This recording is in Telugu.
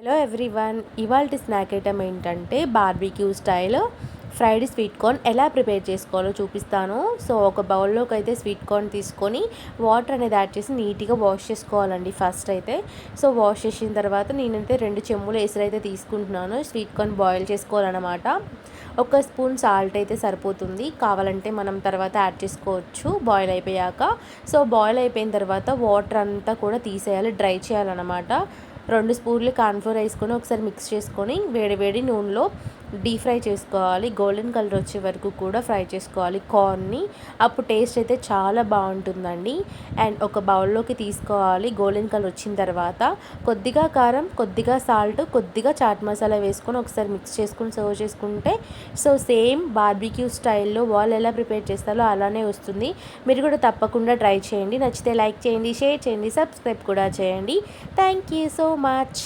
హలో ఎవ్రీవన్, ఇవాల్టి స్నాక్ ఐటమ్ ఏంటంటే barbecue style fried sweet corn ఎలా ప్రిపేర్ చేసుకోవాలో చూపిస్తాను. సో ఒక బౌల్లోకి అయితే స్వీట్ కార్న్ తీసుకొని వాటర్ అనేది యాడ్ చేసి నీట్గా వాష్ చేసుకోవాలండి ఫస్ట్ అయితే. సో వాష్ చేసిన తర్వాత నేనైతే 2 చెంబులు ఎసురైతే తీసుకుంటున్నాను. స్వీట్ కార్న్ బాయిల్ చేసుకోవాలన్నమాట. ఒక స్పూన్ సాల్ట్ అయితే సరిపోతుంది, కావాలంటే మనం తర్వాత యాడ్ చేసుకోవచ్చు బాయిల్ అయిపోయాక. సో బాయిల్ అయిపోయిన తర్వాత వాటర్ అంతా కూడా తీసేయాలి, డ్రై చేయాలన్నమాట. 2 స్పూన్లు కార్న్‌ఫ్లోర్ వేసుకొని ఒకసారి మిక్స్ చేసుకొని వేడి నూనెలో డీప్ ఫ్రై చేసుకోవాలి. గోల్డెన్ కలర్ వచ్చే వరకు కూడా ఫ్రై చేసుకోవాలి కార్న్ని. అప్పుడు టేస్ట్ అయితే చాలా బాగుంటుందండి. అండ్ ఒక బౌల్లోకి తీసుకోవాలి. గోల్డెన్ కలర్ వచ్చిన తర్వాత కొద్దిగా కారం, కొద్దిగా సాల్ట్, కొద్దిగా చాట్ మసాలా వేసుకొని ఒకసారి మిక్స్ చేసుకొని సర్వ్ చేసుకుంటే సో సేమ్ బార్బీక్యూ స్టైల్లో వాళ్ళు ఎలా ప్రిపేర్ చేస్తారో అలానే వస్తుంది. మీరు కూడా తప్పకుండా ట్రై చేయండి. నచ్చితే లైక్ చేయండి, షేర్ చేయండి, సబ్స్క్రైబ్ కూడా చేయండి. Thank you so much.